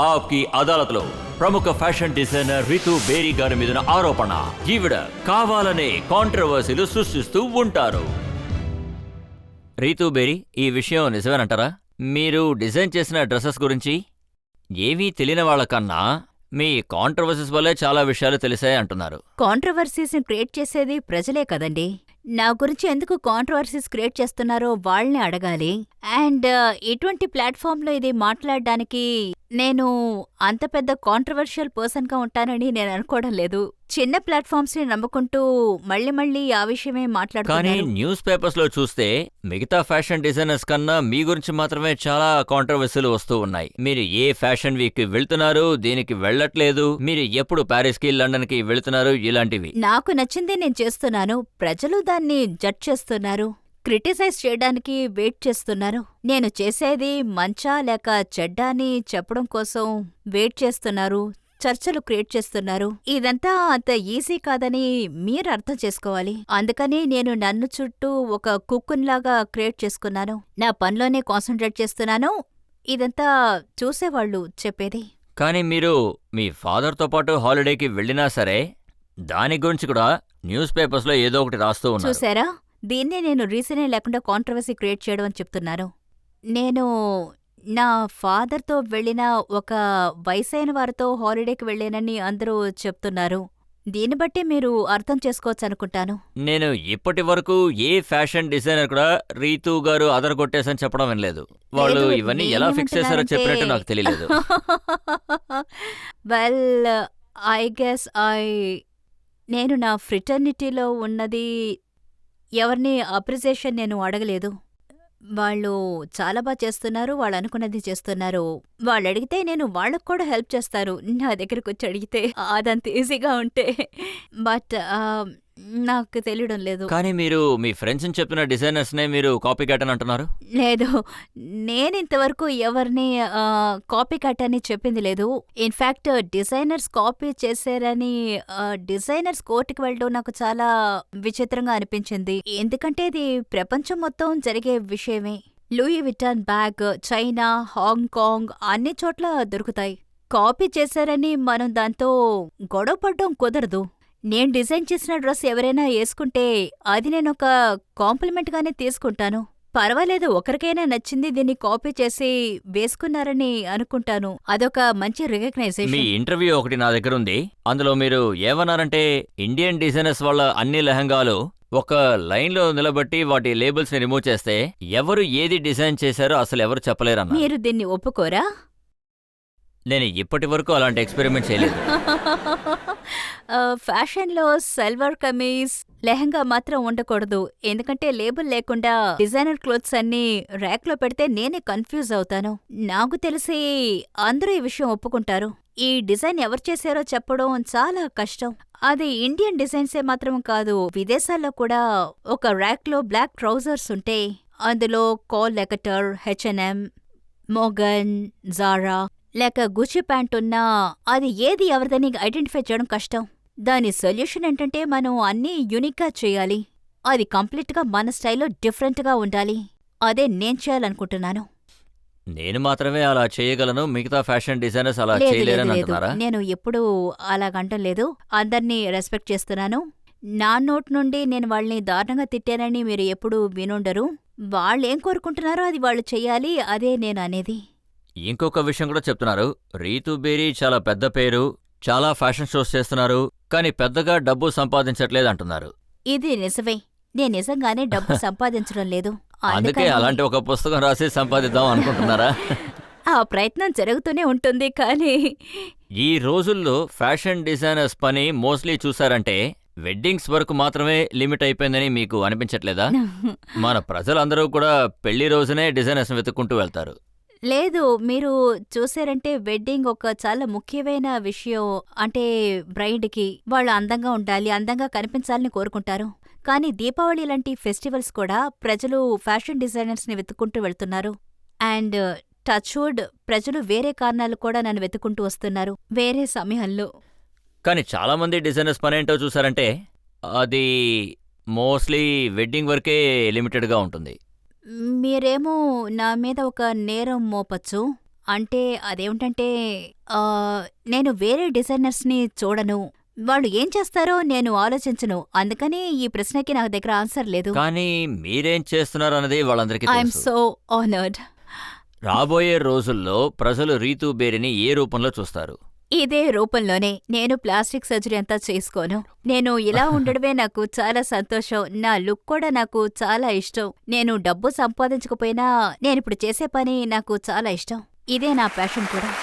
ఆప్కి అదాలత్లో ప్రముఖ fashion designer Ritu బేరీ గారి మీద ఆరోపణ. ఈవిడ కావాలనే కాంట్రవర్సీలు సృష్టిస్తూ ఉంటారు. రితు బేరీ, ఈ విషయం నిజమేనంటారా? మీరు డిజైన్ చేసిన డ్రెస్సెస్ గురించి ఏవీ తెలియని వాళ్ళకన్నా మీ కాంట్రవర్సీస్ వల్లే చాలా విషయాలు తెలిసాయి అంటున్నారు. కాంట్రవర్సీస్ని క్రియేట్ చేసేది ప్రజలే కదండి. నా గురించి ఎందుకు కాంట్రవర్సీస్ క్రియేట్ చేస్తున్నారో వాళ్ళని అడగాలి. అండ్ ఇటువంటి ప్లాట్ఫామ్లో ఇది మాట్లాడడానికి నేను అంత పెద్ద కాంట్రవర్షియల్ పర్సన్గా ఉంటానని నేను అనుకోవడం లేదు. చిన్న ప్లాట్ఫామ్స్ని నమ్ముకుంటూ మళ్ళీ ఆ విషయమే కానీ మాట్లాడుతున్నారు. న్యూస్ పేపర్స్ లో చూస్తే మిగతా ఫ్యాషన్ డిజైనర్స్ కన్నా మీ గురించి మాత్రమే చాలా కాంట్రవర్సీలు వస్తూ ఉన్నాయి. మీరు ఏ ఫ్యాషన్ వీక్ కి వెళ్తున్నారు, దీనికి వెళ్ళట్లేదు, మీరు ఎప్పుడు ప్యారిస్ కి లండన్ కి వెళ్తున్నారు, ఇలాంటివి. నాకు నచ్చిందే నేను చేస్తున్నాను. ప్రజలు దాన్ని జడ్జ్ చేస్తున్నారు, క్రిటిసైజ్ చేయడానికి వెయిట్ చేస్తున్నారు. నేను చేసేది మంచా లేక చెడ్డా అని చెప్పడం కోసం వెయిట్ చేస్తున్నారు, చర్చలు క్రియేట్ చేస్తున్నారు. ఇదంతా అంత ఈజీ కాదని మీరు అర్థం చేసుకోవాలి. అందుకని నేను నన్ను చుట్టూ ఒక కుక్కున్లాగా క్రియేట్ చేసుకున్నాను. నా పనిలోనే కాన్సంట్రేట్ చేస్తున్నాను. ఇదంతా చూసేవాళ్ళు చెప్పేది. కానీ మీరు మీ ఫాదర్తో పాటు హాలిడేకి వెళ్ళినా సరే దాని గురించి కూడా న్యూస్ పేపర్స్ లో ఏదో ఒకటి రాస్తూ ఉన్నారు. చూసారా, దీన్నే నేను రీజనే లేకుండా కాంట్రవర్సీ క్రియేట్ చేయడం అని చెప్తున్నాను. నేను నా ఫాదర్తో వెళ్ళిన ఒక వయసైన వారితో హాలిడేకి వెళ్ళానని అందరూ చెప్తున్నారు. దీన్ని బట్టి మీరు అర్థం చేసుకోవచ్చు అనుకుంటాను. నేను ఇప్పటి వరకు ఏ ఫ్యాషన్ డిజైనర్ కూడా రీతూ గారు అదరగొట్టేసని చెప్పడం వినలేదు. వాళ్ళు లేదు, ఇవన్నీ ఎలా ఫిక్స్ చేశారో చెప్పినట్టు నాకు తెలియలేదు. వెల్, ఐ గెస్ నేను నా ఫ్రిటర్నిటీలో ఉన్నది ఎవరిని అప్రిసియేషన్ నేను అడగలేదు. వాళ్ళు చాలా బాగా చేస్తున్నారు, వాళ్ళు అనుకున్నది చేస్తున్నారు. వాళ్ళు అడిగితే నేను వాళ్ళకు కూడా హెల్ప్ చేస్తాను, నా దగ్గరకు వచ్చి అడిగితే. అదంత ఈజీగా ఉంటే. బట్ నాకు తెలియడం లేదు. కానీ మీరు మీ ఫ్రెండ్స్ చెప్తున్న డిజైనర్స్ నే మీరు కాపీ క్యాట్ అని అంటున్నారు. లేదు, నేనింతవరకు ఎవరిని కాపీ కట్ అని చెప్పింది లేదు. ఇన్ఫ్యాక్ట్ డిజైనర్స్ కాపీ చేశారని డిజైనర్స్ కోర్టుకి వెళ్ళడం నాకు చాలా విచిత్రంగా అనిపించింది. ఎందుకంటే ఇది ప్రపంచం మొత్తం జరిగే విషయమే. Louis Vuitton bag China, Hong Kong అన్ని చోట్ల దొరుకుతాయి. కాపీ చేశారని మనం దాంతో గొడవపడ్డం కుదరదు. నేను డిజైన్ చేసిన డ్రెస్ ఎవరైనా వేసుకుంటే అది నేనొక కాంప్లిమెంట్గానే తీసుకుంటాను. పర్వాలేదు, ఒకరికైనా నచ్చింది దీన్ని కాపీ చేసి వేసుకున్నారని అనుకుంటాను. అదొక మంచి మీ రికగ్నైజేషన్. ఇంటర్వ్యూ ఒకటి నా దగ్గర ఉంది. అందులో మీరు ఏమన్నారంటే ఇండియన్ డిజైనర్స్ వాళ్ళ అన్ని లెహంగాలు ఒక లైన్లో నిలబట్టి వాటి లేబుల్స్ ని రిమూవ్ చేస్తే ఎవరు ఏది డిజైన్ చేశారో అసలు ఎవరు చెప్పలేరన్న. మీరు దీన్ని ఒప్పుకోరా? నేను ఇప్పటి వరకు అలాంటి ఎక్స్పెరిమెంట్ చేయలేదు. ఫ్యాషన్లో సల్వార్ కమీజ్ లెహంగా మాత్రం ఉండకూడదు. ఎందుకంటే లేబుల్ లేకుండా డిజైనర్ క్లోత్స్ అన్ని ర్యాక్లో పెడితే నేనే కన్ఫ్యూజ్ అవుతాను. నాకు తెలిసి అందరూ ఈ విషయం ఒప్పుకుంటారు. ఈ డిజైన్ ఎవరు చేశారో చెప్పడం చాలా కష్టం. అది ఇండియన్ డిజైన్సే మాత్రం కాదు, విదేశాల్లో కూడా ఒక ర్యాక్లో బ్లాక్ ట్రౌజర్స్ ఉంటే అందులో కాల్ లెకటర్, H&M, మోగన్, జారా లేక గుచి ప్యాంట్ ఉన్నా అది ఏది ఎవరిదని ఐడెంటిఫై చేయడం కష్టం. దాని సొల్యూషన్ ఏంటంటే మనం అన్నీ యూనిక్గా చేయాలి. అది కంప్లీట్గా మన స్టైల్లో డిఫరెంట్గా ఉండాలి. అదే నేను చేయాలనుకుంటున్నాను. నేను మాత్రమే అలా చేయగలను, మిగతా ఫ్యాషన్ డిజైనర్స్ అలా లేదు లేదు చేయలేరని లేదు, అంటున్నారా? నేను ఎప్పుడూ అలాగంటం లేదు. అందర్నీ రెస్పెక్ట్ చేస్తున్నాను. నా నోట్ నుండి నేను వాళ్ళని దారుణంగా తిట్టానని మీరు ఎప్పుడూ వినుండరు. వాళ్ళేం కోరుకుంటున్నారో అది వాళ్ళు చెయ్యాలి, అదే నేను అనేది. ఇంకొక విషయం కూడా చెప్తున్నారు. రీతూ బేరీ చాలా పెద్ద పేరు, చాలా ఫ్యాషన్ షోస్ చేస్తున్నారు, కానీ పెద్దగా డబ్బు సంపాదించట్లేదు అంటున్నారు. ఇది నిజమే. నేను నిజంగానే డబ్బు సంపాదించడం లేదు. అందుకే అందుకని అలాంటి ఒక పుస్తకం రాసి సంపాదిద్దాం అనుకుంటున్నారా? ఆ ప్రయత్నం జరుగుతూనే ఉంటుంది. కానీ ఈ రోజుల్లో ఫ్యాషన్ డిజైనర్స్ పని మోస్ట్లీ చూసారంటే వెడ్డింగ్స్ వరకు మాత్రమే లిమిట్ అయిపోయిందని మీకు అనిపించట్లేదా? మన ప్రజలందరూ కూడా పెళ్లి రోజునే డిజైనర్స్ వెతుక్కుంటూ వెళ్తారు. లేదు, మీరు చూసారంటే వెడ్డింగ్ ఒక చాలా ముఖ్యమైన విషయం. అంటే బ్రైడ్కి వాళ్ళు అందంగా ఉండాలి, అందంగా కనిపించాలని కోరుకుంటారు. కానీ దీపావళి లాంటి ఫెస్టివల్స్ కూడా ప్రజలు ఫ్యాషన్ డిజైనర్స్ని వెతుక్కుంటూ వెళ్తున్నారు. అండ్ టచ్వుడ్ ప్రజలు వేరే కారణాలు కూడా నన్ను వెతుక్కుంటూ వస్తున్నారు వేరే సమయంలో. కానీ చాలా మంది డిజైనర్స్ పనేంటో చూసారంటే అది మోస్ట్లీ వెడ్డింగ్ వరకే లిమిటెడ్గా ఉంటుంది. మీరేమో నా మీద ఒక నేరం మోపచ్చు. అంటే అదేమిటంటే ఆ, నేను వేరే డిజైనర్స్ని చూడను. వాళ్ళు ఏం చేస్తారో నేను ఆలోచించను. అందుకని ఈ ప్రశ్నకి నా దగ్గర ఆన్సర్ లేదు. కానీ మీరేం చేస్తున్నారు అన్నది వాళ్ళందరికీ ఐఎమ్ తెలుసు. So honoured. రాబోయే రోజుల్లో ప్రజలు రీతూ బేరీని ఏ రూపంలో చూస్తారు? ఇదే రూపంలోనే. నేను ప్లాస్టిక్ సర్జరీ అంతా చేసుకోను. నేను ఇలా ఉండడమే నాకు చాలా సంతోషం. నా లుక్ కూడా నాకు చాలా ఇష్టం. నేను డబ్బు సంపాదించకపోయినా నేనిప్పుడు చేసే పని నాకు చాలా ఇష్టం. ఇదే నా ప్యాషన్ కూడా.